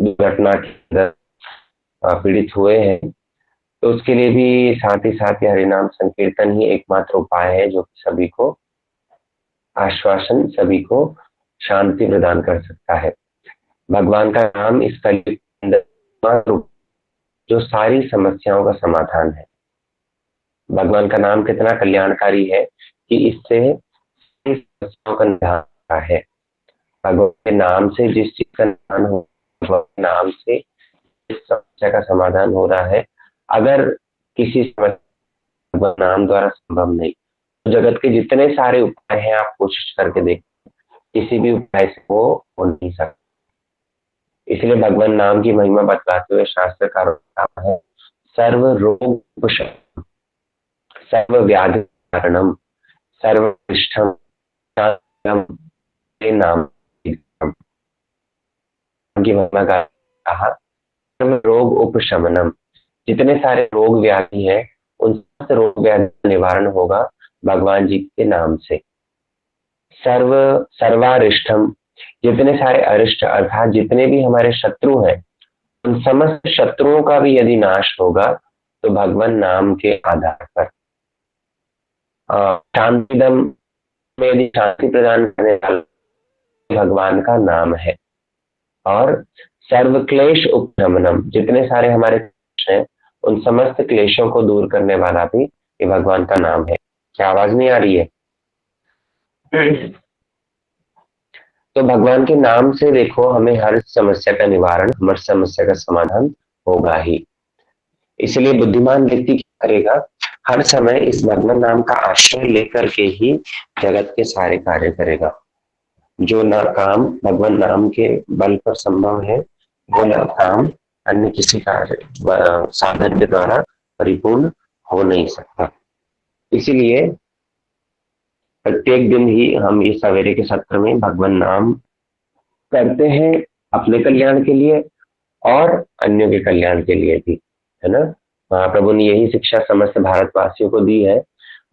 दुर्घटना के अंदर पीड़ित हुए हैं, तो उसके लिए भी साथ ही साथ ये हरिनाम संकीर्तन ही एकमात्र उपाय है जो कि सभी को आश्वासन, सभी को शांति प्रदान कर सकता है। भगवान का नाम इस कलयुग के अंदर एकमात्र रूप जो सारी समस्याओं का समाधान है। भगवान का नाम कितना कल्याणकारी है कि इससे सारी समस्याओं का निदान होता है। भगवान के नाम से जिस चीज का निदान हो, भगवान के नाम से जिस समस्या का समाधान हो रहा है, अगर किसी समस्या भगवान नाम द्वारा संभव नहीं, तो जगत के जितने सारे उपाय हैं आप कोशिश करके देखें, किसी भी उपाय से वो हो नहीं सकता। इसलिए भगवान नाम की महिमा बतलाते हुए शास्त्रकारों का कहा है, सर्व रोग उपशम, सर्व व्याधि कारणम, सर्वनिष्ठम नाम की महिमा का कहा, सर्व रोग उपशमनम, जितने सारे रोग व्याधि हैं उन समस्त रोग व्याधि का निवारण होगा भगवान जी के नाम से। सर्व सर्वारिष्टम, जितने सारे अरिष्ट अर्थात जितने भी हमारे शत्रु हैं उन समस्त शत्रुओं का भी यदि नाश होगा तो भगवान नाम के आधार पर। शांतिदम में यदि शांति प्रदान करने वाला भगवान का नाम है। और सर्व क्लेश उपशमनम, जितने सारे हमारे क्लेश हैं उन समस्त क्लेशों को दूर करने वाला भी ये भगवान का नाम है। क्या आवाज नहीं आ रही है? तो भगवान के नाम से देखो हमें हर समस्या का निवारण, हर समस्या का समाधान होगा ही। इसलिए बुद्धिमान व्यक्ति क्या करेगा, हर समय इस भगवान नाम का आश्रय लेकर के ही जगत के सारे कार्य करेगा। जो ना काम भगवान नाम के बल पर संभव है, वो ना काम अन्य किसी कार्य साधन के द्वारा परिपूर्ण हो नहीं सकता। इसीलिए प्रत्येक दिन ही हम इस सवेरे के सत्र में भगवान नाम करते हैं, अपने कल्याण के लिए और अन्यों के कल्याण के लिए भी, है ना। महाप्रभु ने यही शिक्षा समस्त भारतवासियों को दी है।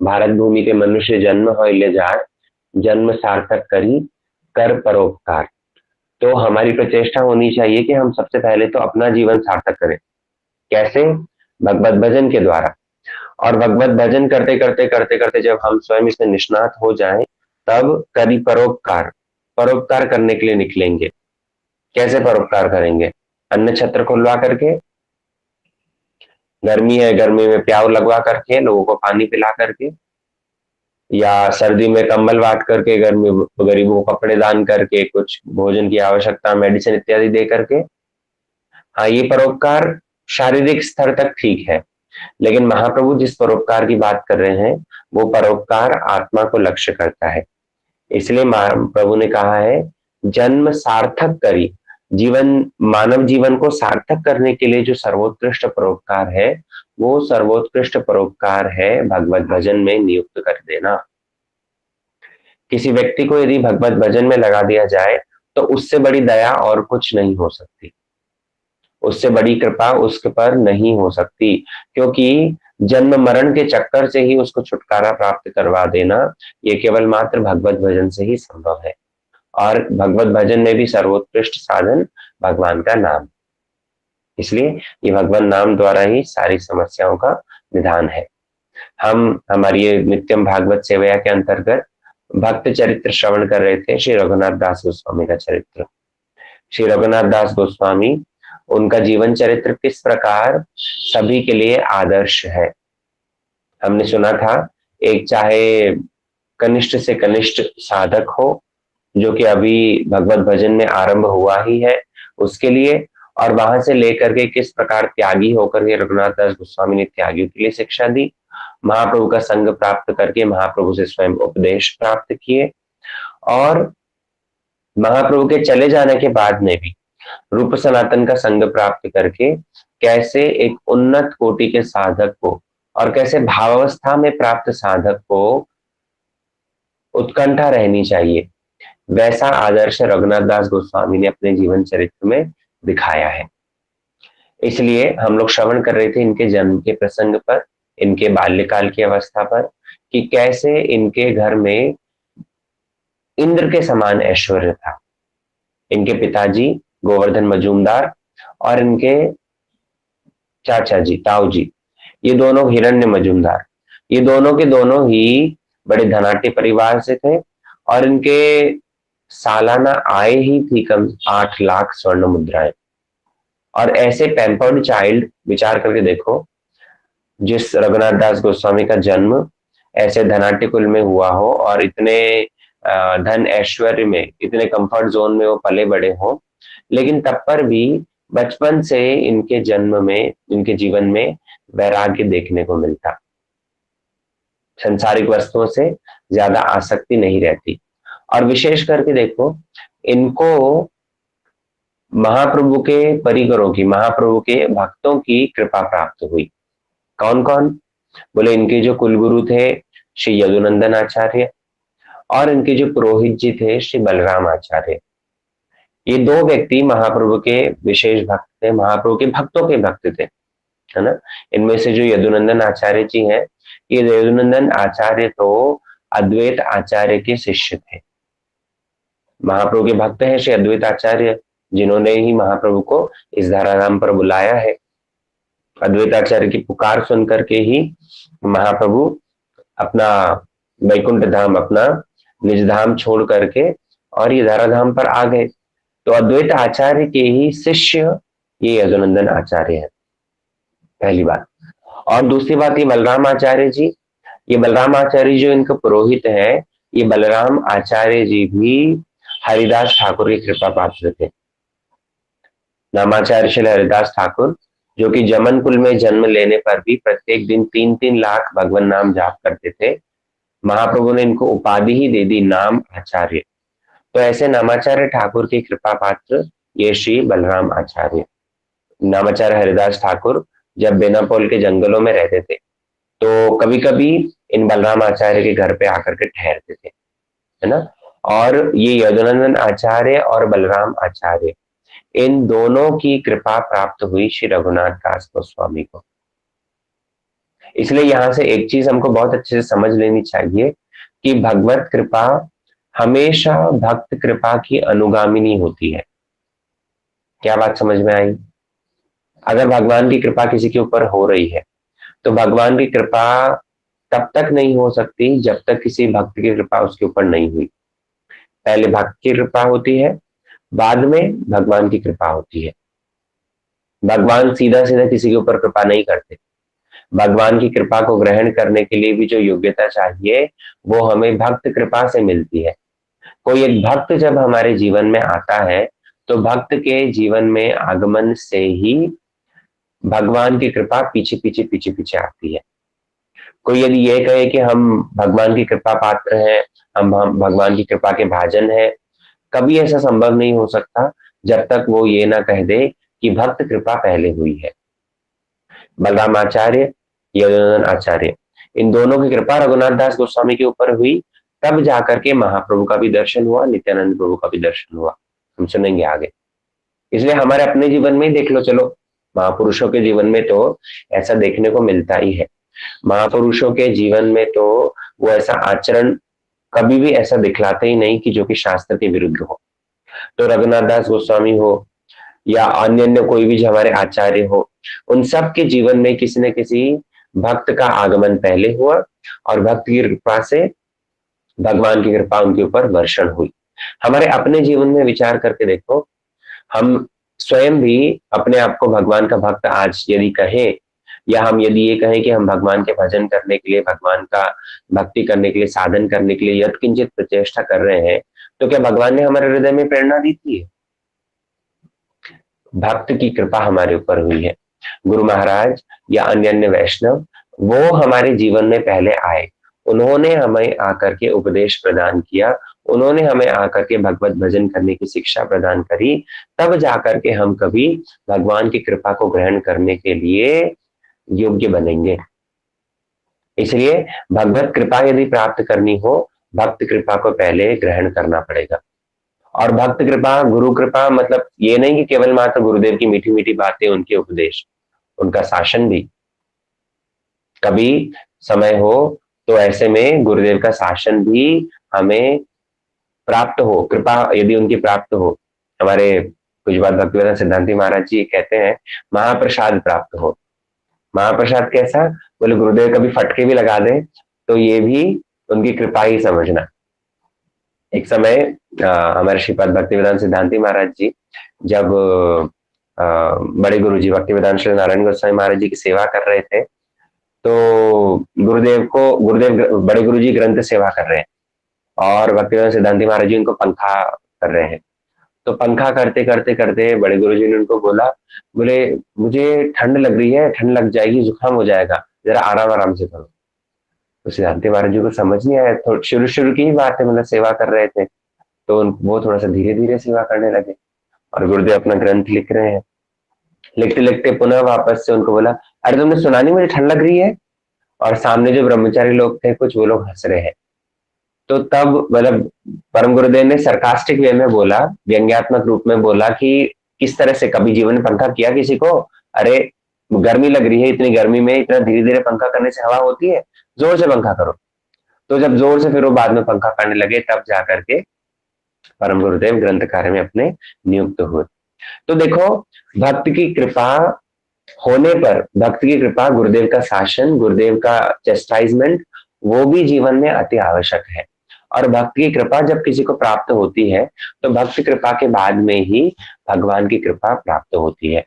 भारत भूमि के मनुष्य जन्म हो ले जाए, जन्म सार्थक करी कर परोपकार। तो हमारी प्रचेष्टा होनी चाहिए कि हम सबसे पहले तो अपना जीवन सार्थक करें। कैसे? भगवत भजन के द्वारा। और भगवत भजन करते करते करते करते जब हम स्वयं इसमें निष्णात हो जाएं, तब करी परोपकार, परोपकार करने के लिए निकलेंगे। कैसे परोपकार करेंगे? अन्न छत्र खुलवा करके, गर्मी है गर्मी में प्याऊ लगवा करके, लोगों को पानी पिला करके, या सर्दी में कंबल बांट करके, गर्मी गरीबों को कपड़े दान करके, कुछ भोजन की आवश्यकता मेडिसिन इत्यादि दे करके। हाँ, ये परोपकार शारीरिक स्तर तक ठीक है, लेकिन महाप्रभु जिस परोपकार की बात कर रहे हैं वो परोपकार आत्मा को लक्ष्य करता है। इसलिए प्रभु ने कहा है, जन्म सार्थक करी, जीवन मानव जीवन को सार्थक करने के लिए जो सर्वोत्कृष्ट परोपकार है वो सर्वोत्कृष्ट परोपकार है भगवत भजन में नियुक्त कर देना। किसी व्यक्ति को यदि भगवत भजन में लगा दिया जाए तो उससे बड़ी दया और कुछ नहीं हो सकती, उससे बड़ी कृपा उसके पर नहीं हो सकती, क्योंकि जन्म मरण के चक्कर से ही उसको छुटकारा प्राप्त करवा देना ये केवल मात्र भगवत भजन से ही संभव है। और भगवत भजन में भी सर्वोत्कृष्ट साधन भगवान का नाम, इसलिए ये भगवान नाम द्वारा ही सारी समस्याओं का निदान है। हम हमारी ये नित्यम भागवत सेवया के अंतर्गत भक्त चरित्र श्रवण कर रहे थे, श्री रघुनाथ दास गोस्वामी का चरित्र। श्री रघुनाथ दास गोस्वामी, उनका जीवन चरित्र किस प्रकार सभी के लिए आदर्श है। हमने सुना था, एक चाहे कनिष्ठ से कनिष्ठ साधक हो जो कि अभी भगवत भजन में आरंभ हुआ ही है उसके लिए, और वहां से लेकर के किस प्रकार त्यागी होकर के रघुनाथ दास गोस्वामी ने त्यागियों के लिए शिक्षा दी, महाप्रभु का संग प्राप्त करके महाप्रभु से स्वयं उपदेश प्राप्त किए, और महाप्रभु के चले जाने के बाद में भी रूप सनातन का संग प्राप्त करके कैसे एक उन्नत कोटि के साधक को और कैसे भावावस्था में प्राप्त साधक को उत्कंठा रहनी चाहिए, वैसा आदर्श रघुनाथ दास गोस्वामी ने अपने जीवन चरित्र में दिखाया है। इसलिए हम लोग श्रवण कर रहे थे इनके जन्म के प्रसंग पर, इनके बाल्यकाल की अवस्था पर, कि कैसे इनके घर में इंद्र के समान ऐश्वर्य था। इनके पिताजी गोवर्धन मजूमदार और इनके चाचा जी ताऊ जी, ये दोनों हिरण्य मजूमदार, ये दोनों के दोनों ही बड़े धनाढ्य परिवार से थे और इनके सालाना आय ही थी कम 8 लाख स्वर्ण मुद्राएं। और ऐसे पैम्पर्ड चाइल्ड, विचार करके देखो, जिस रघुनाथ दास गोस्वामी का जन्म ऐसे धनाढ्य कुल में हुआ हो और इतने धन ऐश्वर्य में, इतने कंफर्ट जोन में वो पले बड़े हो, लेकिन तब पर भी बचपन से इनके जन्म में, इनके जीवन में वैराग्य देखने को मिलता, संसारिक वस्तुओं से ज्यादा आसक्ति नहीं रहती। और विशेष करके देखो, इनको महाप्रभु के परिकरों की, महाप्रभु के भक्तों की कृपा प्राप्त हुई। कौन कौन? बोले इनके जो कुलगुरु थे श्री यदुनंदन आचार्य और इनके जो पुरोहित जी थे श्री बलराम आचार्य। ये दो व्यक्ति महाप्रभु के विशेष भक्त थे, महाप्रभु के भक्तों के भक्त थे, है ना। इनमें से जो यदुनंदन आचार्य जी हैं, ये यदुनंदन आचार्य तो अद्वैत आचार्य के शिष्य थे। महाप्रभु के भक्त हैं श्री अद्वैत आचार्य, जिन्होंने ही महाप्रभु को इस धराधाम पर बुलाया है। अद्वैत आचार्य की पुकार सुन करके ही महाप्रभु अपना वैकुंठ धाम, अपना निज धाम छोड़ करके और ये धराधाम पर आ गए। तो अद्वैत आचार्य के ही शिष्य ये यदुनंदन आचार्य है, पहली बात। और दूसरी बात, ये बलराम आचार्य जी, ये बलराम आचार्य जो इनका पुरोहित है, ये बलराम आचार्य जी भी हरिदास ठाकुर की कृपा पात्र थे। नामाचार्य श्री हरिदास ठाकुर, जो कि जमन कुल में जन्म लेने पर भी प्रत्येक दिन 3-3 लाख भगवान नाम जाप करते थे, महाप्रभु ने इनको उपाधि ही दे दी नाम आचार्य। तो ऐसे नामाचार्य ठाकुर की कृपा पात्र ये श्री बलराम आचार्य। नामाचार्य हरिदास ठाकुर जब बेनापोल के जंगलों में रहते थे, तो कभी कभी इन बलराम आचार्य के घर पे आकर के ठहरते थे, है ना। और ये यदुनंदन आचार्य और बलराम आचार्य, इन दोनों की कृपा प्राप्त हुई श्री रघुनाथ दास गोस्वामी को। इसलिए यहां से एक चीज हमको बहुत अच्छे से समझ लेनी चाहिए कि भगवत कृपा हमेशा भक्त कृपा की अनुगामिनी होती है। क्या बात समझ में आई? अगर भगवान की कृपा किसी के ऊपर हो रही है, तो भगवान की कृपा तब तक नहीं हो सकती जब तक किसी भक्त की कृपा उसके ऊपर नहीं हुई। पहले भक्त की कृपा होती है, बाद में भगवान की कृपा होती है। भगवान सीधा सीधा किसी के ऊपर कृपा नहीं करते। भगवान की कृपा को ग्रहण करने के लिए भी जो योग्यता चाहिए, वो हमें भक्त कृपा से मिलती है। कोई एक भक्त जब हमारे जीवन में आता है, तो भक्त के जीवन में आगमन से ही भगवान की कृपा पीछे पीछे पीछे पीछे आती है। कोई यदि ये कहे कि हम भगवान की कृपा पात्र हैं, हम भगवान की कृपा के भाजन हैं, कभी ऐसा संभव नहीं हो सकता जब तक वो ये ना कह दे कि भक्त कृपा पहले हुई है। बलराम आचार्य, यदुनंदन आचार्य, इन दोनों की कृपा रघुनाथ दास गोस्वामी के ऊपर हुई, तब जाकर के महाप्रभु का भी दर्शन हुआ, नित्यानंद प्रभु का भी दर्शन हुआ। हम सुनेंगे आगे। इसलिए हमारे अपने जीवन में ही देख लो, चलो महापुरुषों के जीवन में तो ऐसा देखने को मिलता ही है। महापुरुषों के जीवन में तो वो ऐसा आचरण कभी भी ऐसा दिखलाते ही नहीं कि जो कि शास्त्र के विरुद्ध हो। तो रघुनाथ दास गोस्वामी हो या अन्य कोई भी जो हमारे आचार्य हो, उन सब के जीवन में किसी न किसी भक्त का आगमन पहले हुआ और भक्त की कृपा से भगवान की कृपा उनके ऊपर वर्षण हुई। हमारे अपने जीवन में विचार करके देखो, हम स्वयं भी अपने आप को भगवान का भक्त आज यदि कहें, या हम यदि ये कहें कि हम भगवान के भजन करने के लिए, भगवान का भक्ति करने के लिए, साधन करने के लिए यत्किंचित प्रचेष्टा कर रहे हैं, तो क्या भगवान ने हमारे हृदय में प्रेरणा दी थी? भक्त की कृपा हमारे ऊपर हुई है। गुरु महाराज या अन्य वैष्णव वो हमारे जीवन में पहले आए, उन्होंने हमें आकर के उपदेश प्रदान किया, उन्होंने हमें आकर के भगवत भजन करने की शिक्षा प्रदान करी, तब जाकर के हम कभी भगवान की कृपा को ग्रहण करने के लिए योग्य बनेंगे। इसलिए भगवत कृपा यदि प्राप्त करनी हो, भक्त कृपा को पहले ग्रहण करना पड़ेगा। और भक्त कृपा, गुरु कृपा मतलब ये नहीं कि केवल मात्र गुरुदेव की मीठी मीठी बातें, उनके उपदेश, उनका शासन भी। कभी समय हो तो ऐसे में गुरुदेव का शासन भी हमें प्राप्त हो, कृपा यदि उनकी प्राप्त हो, हमारे पूज्य बात भक्तिवेदांत सिद्धांति महाराज जी कहते हैं, महाप्रसाद प्राप्त हो। महाप्रसाद कैसा? बोले गुरुदेव कभी फटके भी लगा दे तो ये भी उनकी कृपा ही समझना। एक समय हमारे श्रीपाद भक्तिवेदांत सिद्धांति महाराज जी जब बड़े गुरु जी भक्तिवेदांत श्री नारायण गोस्वामी महाराज जी की सेवा कर रहे थे, तो गुरुदेव बड़े गुरु जी ग्रंथ सेवा कर रहे हैं और भक्तिवेदांत सिद्धांति महाराज जी उनको पंखा कर रहे हैं। तो पंखा करते करते करते बड़े गुरु जी ने उनको बोला, बोले मुझे ठंड लग रही है, ठंड लग जाएगी, जुकाम हो जाएगा, जरा आराम आराम से करो। तो सिद्धांति महाराज जी को समझ नहीं आया, तो शुरू शुरू की ही बात है, मतलब सेवा कर रहे थे, तो वो थोड़ा सा धीरे धीरे सेवा करने लगे और गुरुदेव अपना ग्रंथ लिख रहे हैं। लिखते लिखते पुनः वापस से उनको बोला, अरे तुमने सुना नहीं मुझे ठंड लग रही है? और सामने जो ब्रह्मचारी लोग थे कुछ, वो लोग हंस रहे हैं। तो तब मतलब परम गुरुदेव ने सरकास्टिक वे में बोला, व्यंग्यात्मक रूप में बोला कि किस तरह से कभी जीवन में पंखा किया किसी को? अरे गर्मी लग रही है, इतनी गर्मी में इतना धीरे धीरे पंखा करने से हवा होती है? जोर से पंखा करो। तो जब जोर से फिर वो बाद में पंखा करने लगे, तब जाकर के परम गुरुदेव ग्रंथ कार्य में अपने नियुक्त हुए। तो देखो, भक्त की कृपा होने पर, भक्त की कृपा, गुरुदेव का शासन, गुरुदेव का चेस्टाइजमेंट, वो भी जीवन में अति आवश्यक है। और भक्त की कृपा जब किसी को प्राप्त होती है तो भक्त कृपा के बाद में ही भगवान की कृपा प्राप्त होती है।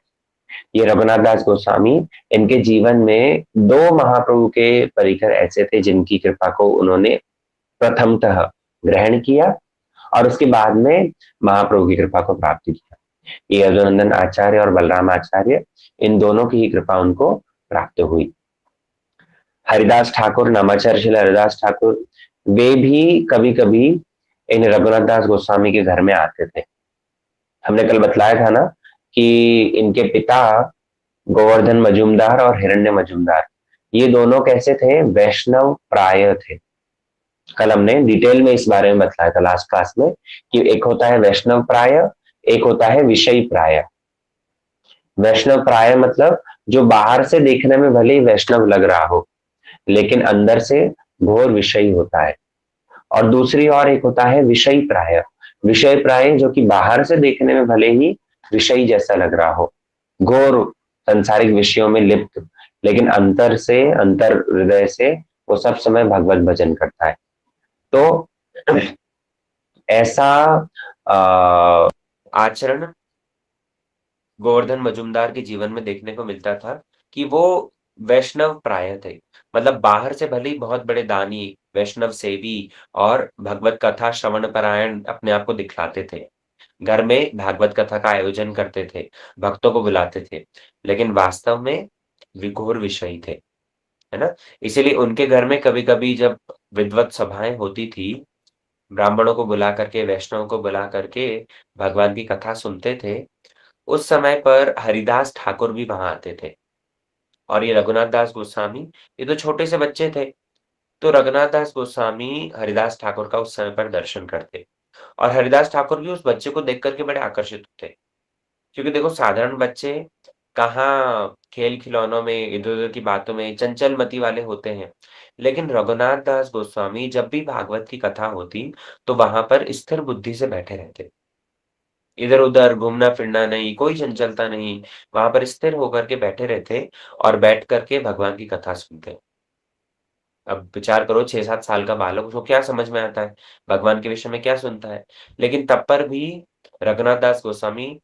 ये रघुनाथ दास गोस्वामी, इनके जीवन में दो महाप्रभु के परिकर ऐसे थे जिनकी कृपा को उन्होंने प्रथमतः ग्रहण किया और उसके बाद में महाप्रभु की कृपा को प्राप्त किया। ये यदुनंदन आचार्य और बलराम आचार्य, इन दोनों की ही कृपा उनको प्राप्त हुई। हरिदास ठाकुर, नामाचार्य श्री हरिदास ठाकुर, वे भी कभी कभी इन रघुनाथ दास गोस्वामी के घर में आते थे। हमने कल बतलाया था ना कि इनके पिता गोवर्धन मजूमदार और हिरण्य मजूमदार, ये दोनों कैसे थे? वैष्णव प्राय थे। कल हमने डिटेल में इस बारे में बतलाया था लास्ट क्लास में कि एक होता है वैष्णव प्राय, एक होता है विषयी प्राय। वैष्णव प्राय मतलब जो बाहर से देखने में भले ही वैष्णव लग रहा हो लेकिन अंदर से घोर विषयी होता है। और दूसरी और एक होता है विषयी प्राय। विषय प्राय जो कि बाहर से देखने में भले ही विषयी जैसा लग रहा हो, घोर सांसारिक विषयों में लिप्त, लेकिन अंतर से, अंतर हृदय से वो सब समय भगवत भजन करता है। तो ऐसा आचरण गोवर्धन मजूमदार के जीवन में देखने को मिलता था कि वो वैष्णव प्राय थे। मतलब बाहर से भले ही बहुत बड़े दानी, वैष्णव सेवी और भगवत कथा श्रवण परायण अपने आप को दिखलाते थे। घर में भागवत कथा का आयोजन करते थे, भक्तों को बुलाते थे, लेकिन वास्तव में घोर विषयी थे, है ना? इसीलिए उनके घर में कभी-कभी जब विद्वत सभाएं होती थी, ब्राह्मणों को बुला करके, वैष्णव को बुला करके भगवान की कथा सुनते थे, उस समय पर हरिदास ठाकुर भी वहां आते थे। और ये रघुनाथ दास गोस्वामी, ये तो छोटे से बच्चे थे, तो रघुनाथ दास गोस्वामी हरिदास ठाकुर का उस समय पर दर्शन करते और हरिदास ठाकुर भी उस बच्चे को देख करके बड़े आकर्षित होते। क्योंकि देखो, साधारण बच्चे कहाँ खेल-खिलौनों में, इधर-उधर की बातों में चंचल-मति वाले होते हैं। लेकिन रघुनाथ दास गोस्वामी जब भी भागवत की कथा होती, तो वहाँ पर स्थिर बुद्धि से बैठे रहते। इधर-उधर घूमना-फिरना नहीं, कोई चंचलता नहीं, वहाँ पर स्थिर होकर के बैठे रहते और बैठ कर के भगवान की कथा सुनते। अब विचार करो, 6-7 साल का बालक, उसको क्या समझ में आता है? भगवान के विषय में क्या सुनता है? लेकिन तब पर भी रघुनाथ दास गोस्वामी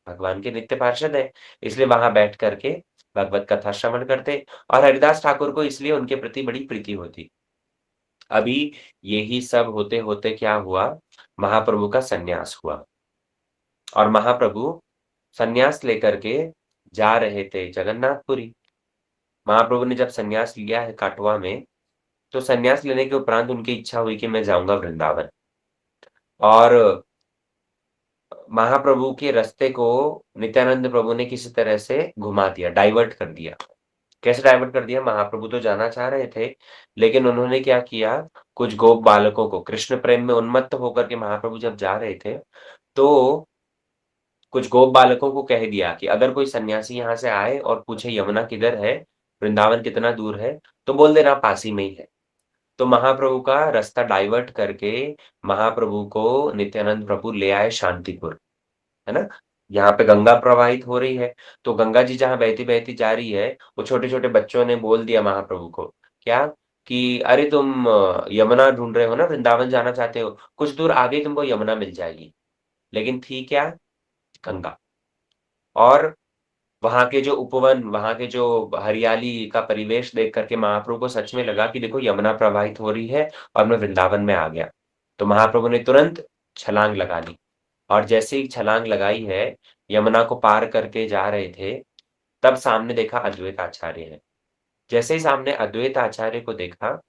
भगवान के नित्य पार्षद हैं, इसलिए वहाँ बैठ कर के भगवत कथा श्रवण करते और हरिदास ठाकुर को इसलिए उनके प्रति बड़ी प्रीति होती। अभी यही सब होते-होते क्या हुआ? महाप्रभु का सन्यास हुआ और महाप्रभु सन्यास लेकर के जा रहे थे जगन्नाथपुरी। महाप्रभु ने जब सन्यास लिया है काटवा में, तो सन्यास लेने के उपरांत उनकी इच्छा हुई कि मैं जाऊँगा वृंदावन। और महाप्रभु के रास्ते को नित्यानंद प्रभु ने किसी तरह से घुमा दिया, डाइवर्ट कर दिया। कैसे डाइवर्ट कर दिया? महाप्रभु तो जाना चाह रहे थे, लेकिन उन्होंने क्या किया, कुछ गोप बालकों को, कृष्ण प्रेम में उन्मत्त होकर के महाप्रभु जब जा रहे थे, तो कुछ गोप बालकों को कह दिया कि अगर कोई सन्यासी यहाँ से आए और पूछे यमुना किधर है, वृंदावन कितना दूर है, तो बोल देना पास ही में ही है। तो महाप्रभु का रास्ता डाइवर्ट करके महाप्रभु को नित्यानंद प्रभु ले आए शांतिपुर, है ना? यहाँ पे गंगा प्रवाहित हो रही है, तो गंगा जी जहाँ बहती-बहती जा रही है, वो छोटे-छोटे बच्चों ने बोल दिया महाप्रभु को, क्या? कि अरे तुम यमुना ढूँढ रहे हो ना, वृंदावन जाना चाहते हो, कुछ दूर आगे ही तुमको यमुना मिल जाएगी। लेकिन थी क्या? गंगा। और वहाँ के जो उपवन, वहाँ के जो हरियाली का परिवेश देख कर के महाप्रभु को सच में लगा कि देखो यमुना प्रवाहित हो रही है और मैं वृंदावन में आ गया। तो महाप्रभु ने तुरंत छलांग लगा ली और जैसे ही छलांग लगाई है, यमुना को पार करके जा रहे थे, तब सामने देखा अद्वैत आचार्य है। जैसे ही सामने अद्वैत आचार्य को देखा,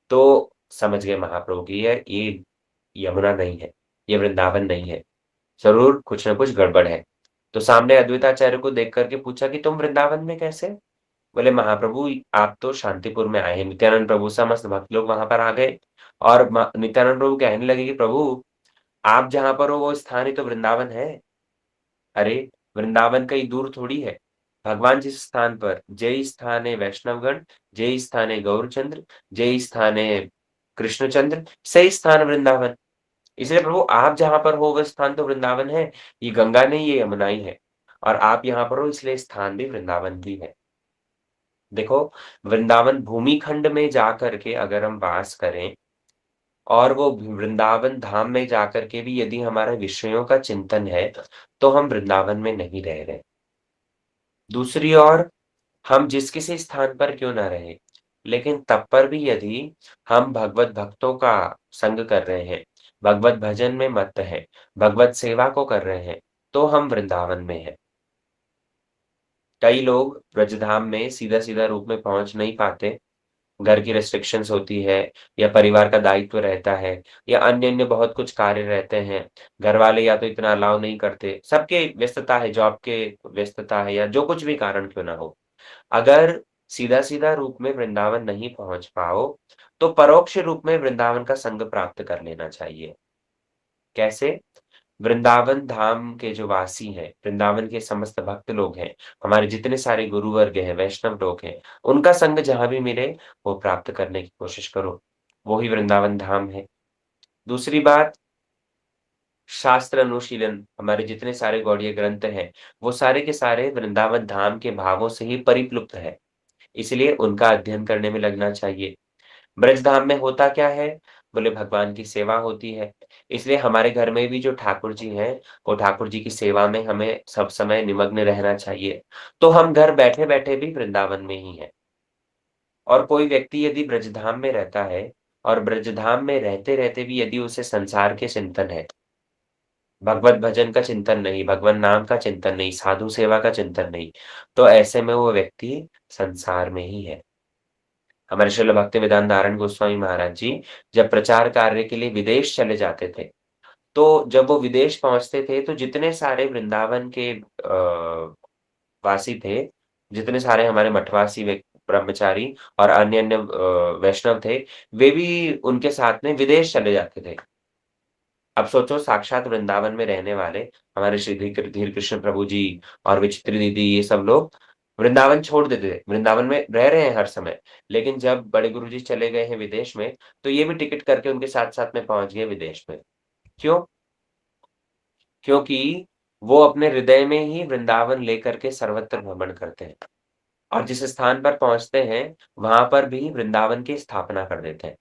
तो समझ गए महाप्रभु कि ये यमुना नहीं है, ये वृंदावन नहीं है, ज़रूर कुछ न कुछ गड़बड़ है। तो सामने अद्वैताचार्य को देख कर के पूछा कि तुम वृंदावन में कैसे? बोले महाप्रभु आप तो शांतिपुर में आए हैं। नित्यानंद प्रभु समस्त भक्त लोग वहाँ पर आ गए और म नित्यानंद प्रभु कहने लगे कि प्रभु आप जहाँ पर हो वो स्थान ही तो वृंदावन है। अरे! वृंदावन कहीं दूर थोड़ी है। भगवान जिस स्थान पर जय स्थाने वैष्णवगण, जय स्थाने गौरचंद्र, जय स्थाने कृष्णचंद्र, सही स्थान वृंदावन। इसलिए प्रभु आप जहाँ पर हो वो स्थान तो वृंदावन है। ये गंगा नहीं ये यमुना ही है और आप यहाँ पर हो इसलिए स्थान भी वृंदावन ही है। देखो वृंदावन भूमि खंड में जाकर के अगर हम वास करें और वो वृंदावन धाम में जाकर के भी यदि हमारा विषयों का चिंतन है, तो हम वृंदावन में नहीं रह रहे। दूसरी ओर हम जिस किसी स्थान पर क्यों ना रहें, लेकिन तब पर भी यदि हम भगवत भक्तों का संग कर रहे हैं, भगवत भजन में मत्त हैं, भगवत सेवा को कर रहे हैं, तो हम वृंदावन में हैं। कई लोग ब्रजधाम में सीधा-सीधा रूप में पहुँच नहीं पाते, घर की रिस्ट्रिक्शंस होती है या परिवार का दायित्व रहता है या अन्य-अन्य बहुत कुछ कार्य रहते हैं। घरवाले या तो इतना अलाउ नहीं करते, सबके व्यस्तता है, जॉब के व्यस्तता है या जो कुछ भी कारण क्यों ना हो। अगर सीधा-सीधा रूप में वृंदावन नहीं पहुँच पाओ, तो परोक्ष रूप में वृंदावन का संग प्राप्त कर लेना चाहिए। कैसे? वृंदावन धाम के जो वासी हैं, वृंदावन के समस्त भक्त लोग हैं, हमारे जितने सारे गुरुवर्ग हैं, वैष्णव लोग हैं, उनका संग जहाँ भी मिले, वो प्राप्त करने की कोशिश करो। वो ही वृंदावन धाम है। दूसरी बात शास्त्र अनुशीलन, हमारे जितने सारे गौड़ीय ग्रंथ हैं, वो सारे के सारे वृंदावन धाम के भावों से ही परिप्लुत है। इसलिए उनका अध्ययन करने में लगना चाहिए। ब्रजधाम में होता क्या है? बोले भगवान की सेवा होती है। इसलिए हमारे घर में भी जो ठाकुर जी हैं, वो ठाकुर जी की सेवा में हमें सब समय निमग्न रहना चाहिए। तो हम घर बैठे-बैठे भी वृंदावन में ही हैं। और कोई व्यक्ति यदि ब्रजधाम में रहता है और ब्रजधाम में रहते-रहते भी यदि उसे संसार के चिंतन है, भगवत भजन का चिंतन नहीं, भगवन नाम का चिंतन नहीं, साधु सेवा का चिंतन नहीं, तो ऐसे में वो व्यक्ति संसार में ही है। हमारे श्रील भक्तिवेदांत नारायण गोस्वामी महाराज जी जब प्रचार कार्य के लिए विदेश चले जाते थे, तो जब वो विदेश पहुँचते थे, तो जितने सारे वृंदावन के वासी थे, जितने सारे हमारे मठवासी ब्रह्मचारी और अन्य-अन्य वैष्णव थे, वे भी उनके साथ में विदेश चले जाते थे। अब सोचो साक्षात वृंदावन में रहने वाले हमारे श्री धीर कृष्ण प्रभु जी और विचित्र दीदी ये सब लोग वृंदावन छोड़ देते थे। वृंदावन में रह रहे हैं हर समय, लेकिन जब बड़े गुरुजी चले गए हैं विदेश में, तो ये भी टिकट करके उनके साथ-साथ में पहुँच गए विदेश में। क्यों? क्योंकि वो अपने हृदय में ही वृंदावन लेकर के सर्वत्र भ्रमण करते हैं और जिस स्थान पर पहुँचते हैं, वहाँ पर भी वृंदावन की स्थापना कर देते हैं।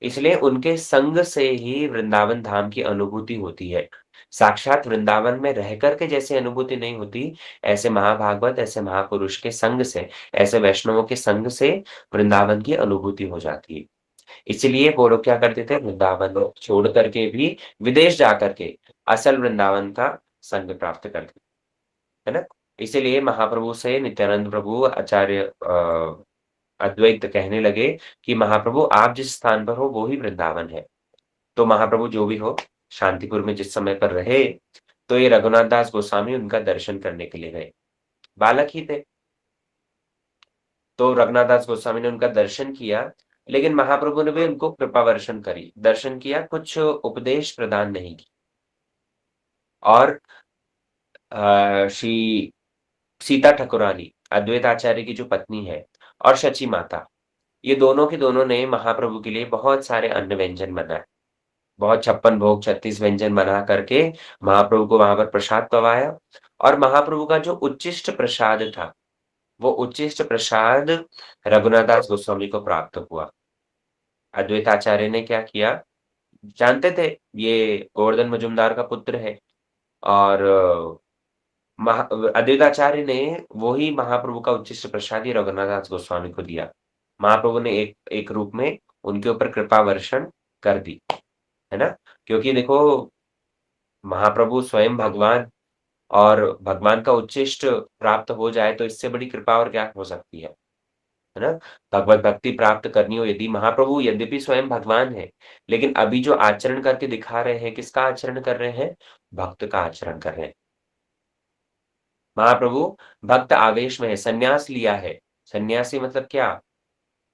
इसलिए उनके संग से ही वृंदावन धाम की अनुभूति होती है। साक्षात वृंदावन में रह कर के जैसे अनुभूति नहीं होती, ऐसे महाभागवत, ऐसे महापुरुष के संग से, ऐसे वैष्णवों के संग से वृंदावन की अनुभूति हो जाती है। इसलिए वो लोग क्या करते थे, वृंदावन छोड़ कर के भी विदेश जाकर के असल वृंदावन का संग प्राप्त करते, है ना? इसीलिए महाप्रभु से नित्यानंद प्रभु आचार्य अद्वैत कहने लगे कि महाप्रभु आप जिस स्थान पर हो वो ही वृंदावन है। तो महाप्रभु जो भी हो, शांतिपुर में जिस समय पर रहे, तो ये रघुनाथ दास गोस्वामी उनका दर्शन करने के लिए गए। बालक ही थे, तो रघुनाथ दास गोस्वामी ने उनका दर्शन किया, लेकिन महाप्रभु ने भी उनको कृपा वर्षण करी। दर्शन किया, कुछ उपदेश प्रदान नहीं की और श्री सीता ठाकुरानी, अद्वैत आचार्य की जो पत्नी है और शची माता, ये दोनों के दोनों ने महाप्रभु के लिए बहुत सारे अन्न व्यंजन बनाए। बहुत 56 भोग 36 व्यंजन बना करके महाप्रभु को वहाँ पर प्रसाद पवाया और महाप्रभु का जो उच्चिष्ट प्रसाद था, वो उच्चिष्ट प्रसाद रघुनाथ दास गोस्वामी को प्राप्त हुआ। अद्वैत आचार्य ने क्या किया, जानते थे ये गोवर्धन मजुमदार का पुत्र है और अद्वैताचार्य ने वो ही महाप्रभु का उच्चिष्ट प्रसाद ही रघुनाथ दास गोस्वामी को दिया। महाप्रभु ने एक एक रूप में उनके ऊपर कृपा वर्षण कर दी, है ना? क्योंकि देखो महाप्रभु स्वयं भगवान और भगवान का उच्चिष्ट प्राप्त हो जाए तो इससे बड़ी कृपा और क्या हो सकती है ना? भगवत भक्ति प्राप्त करनी हो यदि महाप्रभु यद्यपि स्वयं भगवान हैं, लेकिन अभी जो आचरण करके दिखा रहे हैं, किसका आचरण कर रहे हैं? भक्त का आचरण कर रहे हैं। महाप्रभु भक्त आवेश में है, संन्यास लिया है। सन्यासी मतलब क्या?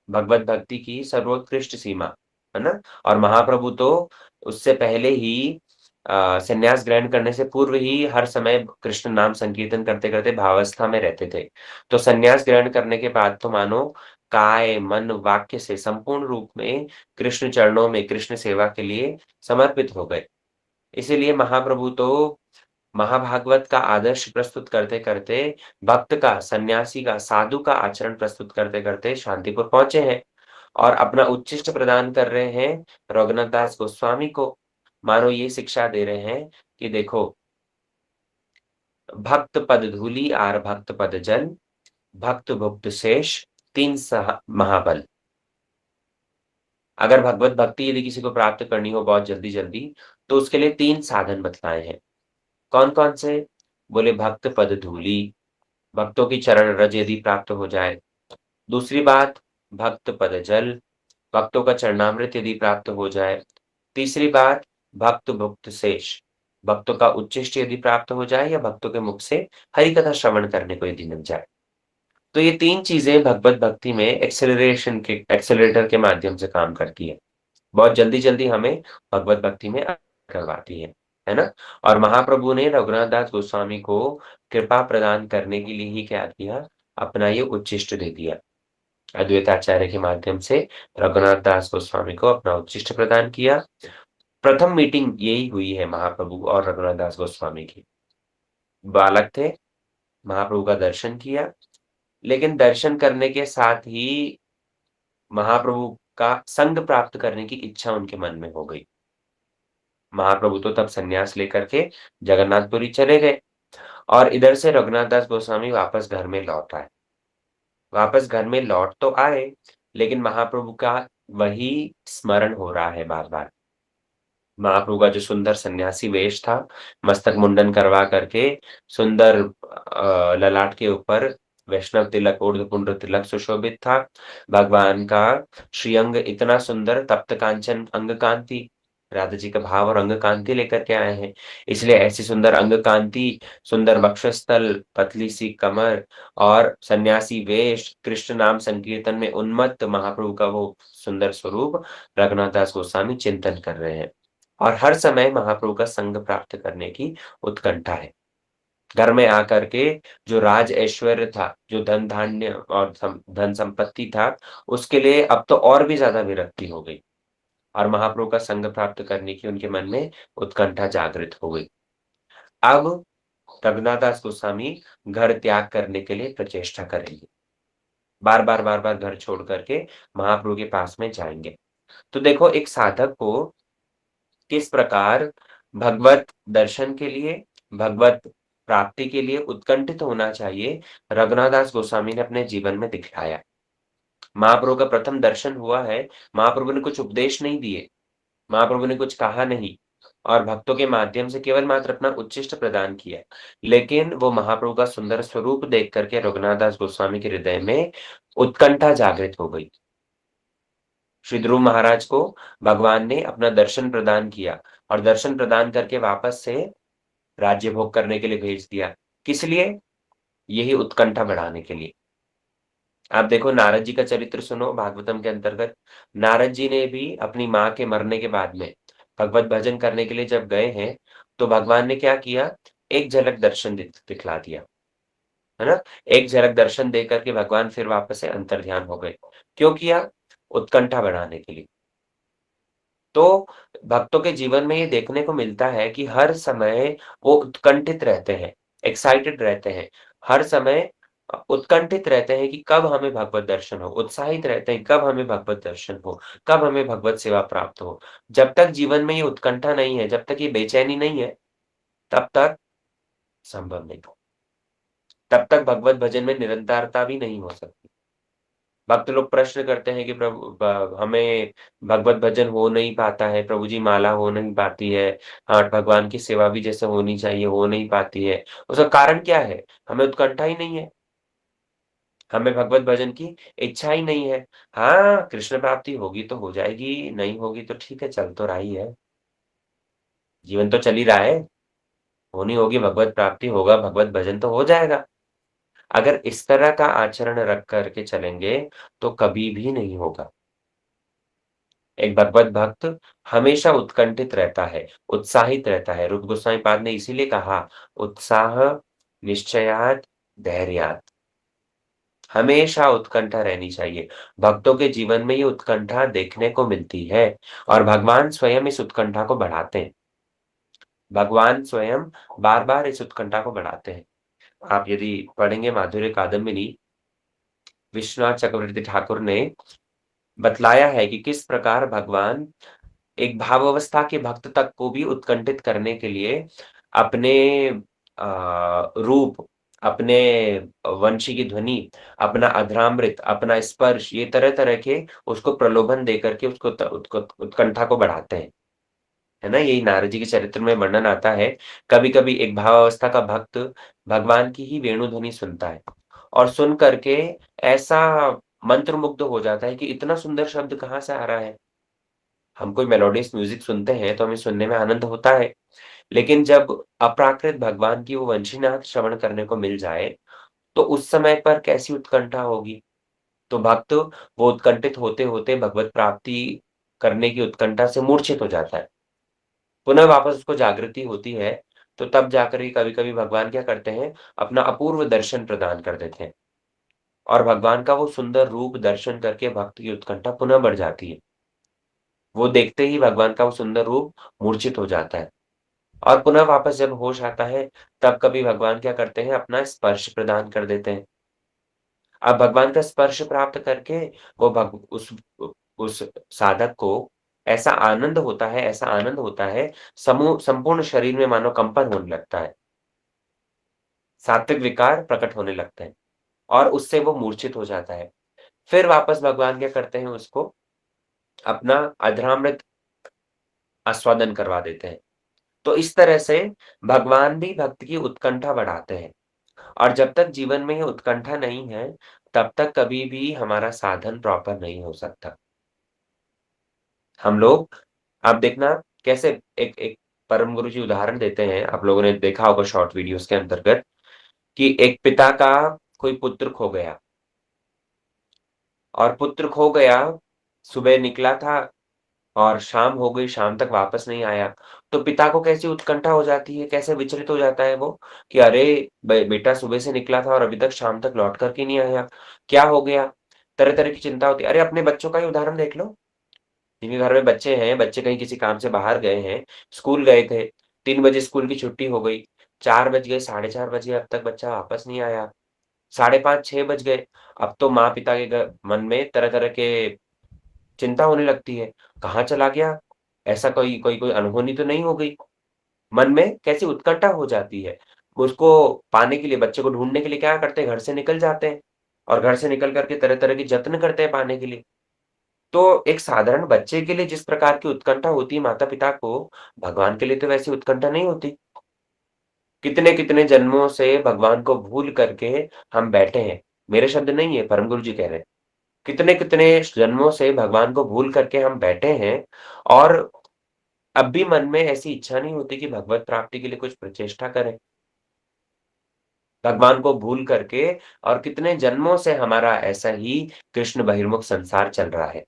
भगवत भक्ति की सर्वोत्कृष्ट सीमा, है ना? और महाप्रभु तो उससे पहले ही संन्यास ग्रहण करने से पूर्व ही हर समय कृष्ण नाम संकीर्तन करते-करते भावावस्था में रहते थे। तो संन्यास ग्रहण करने के बाद तो मानो काय, मन, वाक्य से संपूर्ण रूप में कृष्ण चरणों में कृष्ण सेवा के लिए समर्पित हो गए। इसीलिए महाप्रभु तो महाभागवत का आदर्श प्रस्तुत करते-करते, भक्त का, सन्यासी का, साधु का आचरण प्रस्तुत करते-करते शांतिपुर पहुँचे हैं और अपना उच्चिष्ट प्रदान कर रहे हैं रघुनाथ दास गोस्वामी को। मानो ये शिक्षा दे रहे हैं कि देखो, भक्त पद धूलि आर भक्त पद जल, भक्त भुक्त शेष तीन सहा महाबल। अगर भगवत भक्ति यदि किसी को प्राप्त करनी हो बहुत जल्दी-जल्दी, तो उसके लिए 3 साधन बतलाए हैं। कौन-कौन से? बोले भक्त पद धूलि, भक्तों की चरण रज यदि प्राप्त हो जाए। दूसरी बात भक्त पद जल, भक्तों का चरणामृत यदि प्राप्त हो जाए। तीसरी बात भक्त भुक्त शेष, भक्तों का उच्चिष्ट यदि प्राप्त हो जाए या भक्तों के मुख से हरि कथा श्रवण करने को यदि मिल जाए। तो ये 3 चीज़ें भगवत भक्ति में एक्सेलरेटर के माध्यम से काम करती है। बहुत जल्दी-जल्दी हमें भगवत भक्ति में करवाती है ना? और महाप्रभु ने रघुनाथ दास गोस्वामी को कृपा प्रदान करने के लिए ही क्या किया? अपना ये उच्चिष्ट दे दिया। अद्वैताचार्य के माध्यम से रघुनाथ दास गोस्वामी को अपना उच्चिष्ट प्रदान किया। प्रथम मीटिंग यही हुई है महाप्रभु और रघुनाथ दास गोस्वामी की। बालक थे, महाप्रभु का दर्शन किया, लेकिन दर्शन करने के साथ ही महाप्रभु का संग प्राप्त करने की इच्छा उनके मन में हो गई। महाप्रभु तो तब संन्यास लेकर के जगन्नाथपुरी चले गए और इधर से रघुनाथ दास गोस्वामी वापस घर में लौट आए। वापस घर में लौट तो आए, लेकिन महाप्रभु का वही स्मरण हो रहा है बार-बार। महाप्रभु का जो सुंदर सन्यासी वेश था, मस्तक मुंडन करवा करके सुंदर ललाट के ऊपर वैष्णव तिलक, ऊर्ध्वपुंड्र तिलक सुशोभित था। भगवान का श्रीअंग इतना सुंदर तप्त कांचन अंग कांति, राधा जी का भाव और अंग कांति लेकर के आए हैं। इसलिए ऐसी सुंदर अंग कांति, सुंदर वक्षस्थल, पतली-सी कमर और सन्यासी वेश, कृष्ण नाम संकीर्तन में उन्मत्त महाप्रभु का वो सुंदर स्वरूप रघुनाथ दास गोस्वामी चिंतन कर रहे हैं। और हर समय महाप्रभु का संग प्राप्त करने की उत्कंठा है। घर में आकर के जो राज ऐश्वर्य था, जो धन-धान्य और धन संपत्ति था, उसके लिए अब तो और भी ज़्यादा विरक्ति हो गई और महाप्रभु का संग प्राप्त करने की उनके मन में उत्कंठा जागृत हो गई। अब रघुनाथ दास गोस्वामी घर त्याग करने के लिए प्रचेष्टा करेंगे। बार-बार, बार-बार घर छोड़ कर के महाप्रभु के पास में जाएँगे। तो देखो एक साधक को किस प्रकार भगवत दर्शन के लिए, भगवत प्राप्ति के लिए उत्कंठित होना चाहिए, रघुनाथ दास गोस्वामी ने अपने जीवन में दिखलाया। महाप्रभु का प्रथम दर्शन हुआ है, महाप्रभु ने कुछ उपदेश नहीं दिए, महाप्रभु ने कुछ कहा नहीं और भक्तों के माध्यम से केवल मात्र अपना उच्चिष्ट प्रदान किया। लेकिन वो महाप्रभु का सुंदर स्वरूप देख कर के रघुनाथ दास गोस्वामी के हृदय में उत्कंठा जागृत हो गई। श्री ध्रुव महाराज को भगवान ने अपना दर्शन प्रदान किया और दर्शन प्रदान करके वापस से राज्य भोग करने के लिए भेज दिया। किस लिए? यही उत्कंठा बढ़ाने के लिए। आप देखो नारद जी का चरित्र सुनो भागवतम के अंतर्गत। नारद जी ने भी अपनी माँ के मरने के बाद में भगवत भजन करने के लिए जब गए हैं, तो भगवान ने क्या किया? एक झलक दर्शन दिखला दिया, है ना? एक झलक दर्शन देकर के भगवान फिर वापस से अंतर्ध्यान हो गए। क्यों किया? उत्कंठा बढ़ाने के लिए। तो भक्तों के जीवन में ये देखने को मिलता है कि हर समय वो उत्कंठित रहते हैं, एक्साइटेड रहते हैं। हर समय उत्कंठित रहते हैं कि कब हमें भगवत दर्शन हो, उत्साहित रहते हैं कब हमें भगवत दर्शन हो, कब हमें भगवत सेवा प्राप्त हो। जब तक जीवन में ये उत्कंठा नहीं है, जब तक ये बेचैनी नहीं है, तब तक संभव नहीं हो। तब तक भगवत भजन में निरंतरता भी नहीं हो सकती। भक्त लोग प्रश्न करते हैं कि प्रभु हमें भगवत भजन हो नहीं पाता है, प्रभु जी माला हो नहीं पाती है, हाँ, भगवान की सेवा भी जैसे होनी चाहिए, हो नहीं पाती है। उसका कारण क्या है? हमें उत्कंठा ही नहीं है, हमें भगवत भजन की इच्छा ही नहीं है। हाँ, कृष्ण प्राप्ति होगी तो हो जाएगी, नहीं होगी तो ठीक है, चल तो रहा ही है। जीवन तो चल ही रहा है, होनी होगी भगवत प्राप्ति, होगा भगवत भजन तो हो जाएगा। अगर इस तरह का आचरण रख कर के चलेंगे, तो कभी भी नहीं होगा। एक भगवत भक्त हमेशा उत्कंठित रहता है, उत्साहित रहता है। रूप गोस्वामी पाद ने इसीलिए कहा, उत्साह निश्चयात् धैर्यात्। हमेशा उत्कंठा रहनी चाहिए। भक्तों के जीवन में ये उत्कंठा देखने को मिलती है और भगवान स्वयं इस उत्कंठा को बढ़ाते हैं। भगवान स्वयं बार-बार इस उत्कंठा को बढ़ाते हैं। आप यदि पढ़ेंगे माधुर्य कादंबिनी, विश्वनाथ चक्रवर्ती ठाकुर ने बतलाया है कि किस प्रकार भगवान एक भावावस्था के भक्त तक को भी उत्कंठित करने के लिए अपने रूप, अपने वंशी की ध्वनि, अपना अधरामृत, अपना स्पर्श, ये तरह-तरह के उसको प्रलोभन देकर के उसको उत्कंठा को बढ़ाते हैं। है ना? यही नारद जी के चरित्र में वर्णन आता है। कभी-कभी एक भावावस्था का भक्त भगवान की ही वेणु ध्वनि सुनता है और सुन कर के ऐसा मंत्रमुग्ध हो जाता है कि इतना सुंदर शब्द कहाँ से आ रहा है? हम कोई मेलोडियस म्यूज़िक सुनते हैं, तो हमें सुनने में आनंद होता है। लेकिन जब अप्राकृत भगवान की वो वंशीनाद श्रवण करने को मिल जाए, तो उस समय पर कैसी उत्कंठा होगी। तो भक्त वो उत्कंठित होते-होते भगवत प्राप्ति करने की उत्कंठा से मूर्छित हो जाता है। पुनः वापस उसको जागृति होती है, तो तब जाकर के कभी-कभी भगवान क्या करते हैं, अपना अपूर्व दर्शन प्रदान कर देते हैं और भगवान का वो सुंदर रूप दर्शन करके भक्त की उत्कंठा पुनः बढ़ जाती है। वो देखते ही भगवान का वो सुंदर रूप मूर्छित हो जाता है। और पुनः वापस जब होश आता है, तब कभी भगवान क्या करते हैं, अपना स्पर्श प्रदान कर देते हैं। अब भगवान का स्पर्श प्राप्त करके वो उस साधक को ऐसा आनंद होता है, संपूर्ण शरीर में मानो कंपन होने लगता है। सात्विक विकार प्रकट होने लगते हैं और उससे वो मूर्छित हो जाता है। फिर वापस भगवान क्या करते हैं उसको अपना अधरामृत आस्वादन करवा देते हैं। तो इस तरह से भगवान भी भक्त की उत्कंठा बढ़ाते हैं। और जब तक जीवन में ये उत्कंठा नहीं है, तब तक कभी भी हमारा साधन प्रॉपर नहीं हो सकता। हम लोग आप देखना कैसे एक एक परम गुरु जी उदाहरण देते हैं, आप लोगों ने देखा होगा शॉर्ट वीडियोज़ के अंतर्गत कि एक पिता का कोई पुत्र खो गया और पुत्र खो गया, सुबह निकला था और शाम हो गई, शाम तक वापस नहीं आया। तो पिता को कैसी उत्कंठा हो जाती है, कैसे विचलित हो जाता है वो कि अरे! बेटा सुबह से निकला था और अभी तक शाम तक लौट कर के नहीं आया, क्या हो गया? तरह-तरह की चिंता होती है। अरे! अपने बच्चों का ही उदाहरण देख लो, जिनके घर में बच्चे हैं, बच्चे कहीं किसी काम से बाहर गए हैं, स्कूल गए थे, 3 बजे स्कूल की छुट्टी हो गई, 4 बज गए, साढ़े 4 बज गए, अब तक बच्चा वापस नहीं आया, साढ़े 5, 6 बज गए। अब तो माँ-पिता के मन में तरह-तरह के चिंता होने लगती है, कहाँ चला गया? ऐसा कोई कोई कोई अनहोनी तो नहीं हो गई? मन में कैसी उत्कंठा हो जाती है। उसको पाने के लिए बच्चे को ढूँढने के लिए क्या करते हैं, घर से निकल जाते हैं और घर से निकल कर के तरह-तरह के जत्न करते हैं पाने के लिए। तो एक साधारण बच्चे के लिए जिस प्रकार की उत्कंठा होती है माता-पिता को, भगवान के लिए तो वैसी उत्कंठा नहीं होती। कितने-कितने जन्मों से भगवान को भूल करके हम बैठे हैं। मेरे शब्द नहीं है, परम गुरु जी कह रहे हैं। कितने-कितने जन्मों से भगवान को भूल करके हम बैठे हैं और अब भी मन में ऐसी इच्छा नहीं होती कि भगवत प्राप्ति के लिए कुछ प्रचेष्टा करें। भगवान को भूल करके और कितने जन्मों से हमारा ऐसा ही कृष्ण बहिर्मुख संसार चल रहा है।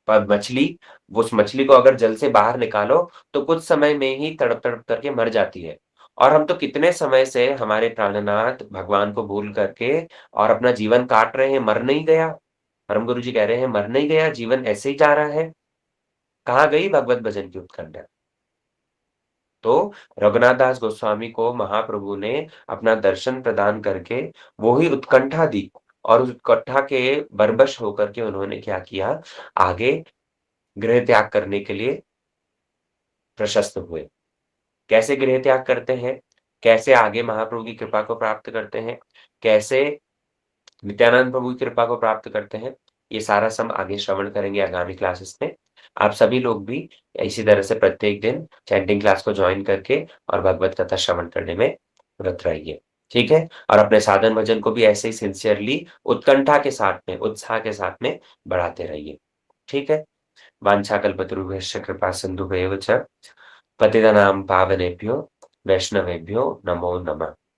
पर मछली उस मछली को अगर जल से बाहर निकालो, तो कुछ समय में ही तड़प-तड़प करके मर जाती है। और हम तो कितने समय से हमारे प्राणनाथ भगवान को भूल करके और अपना जीवन काट रहे हैं, मर नहीं गया। परम गुरु जी कह रहे हैं, मर नहीं गया, जीवन ऐसे ही जा रहा है। कहाँ गई भगवत भजन की उत्कंठा? तो रघुनाथ दास गोस्वामी को महाप्रभु ने अपना दर्शन प्रदान करके वो ही उत्कंठा दी और उस उत्कंठा के बरबस होकर के उन्होंने क्या किया, आगे गृह त्याग करने के लिए प्रशस्त हुए। कैसे गृह त्याग करते हैं? कैसे आगे महाप्रभु की कृपा को प्राप्त करते हैं? कैसे नित्यानंद प्रभु की कृपा को प्राप्त करते हैं? ये सारा सम आगे श्रवण करेंगे आगामी क्लासेस में। आप सभी लोग भी इसी तरह से प्रत्येक दिन चैंटिंग क्लास को जॉइन करके और भगवत कथा श्रवण करने में रत रहिए। ठीक है? और अपने साधन भजन को भी ऐसे ही सिंसियरली उत्कंठा के साथ में, उत्साह के साथ में बढ़ाते रहिए। ठीक है? वाञ्छाकल्पतरुभ्यश्च कृपा सिन्धुभ्येव च पतितानां पावनेभ्यो वैष्णवेभ्यो नमो नमः।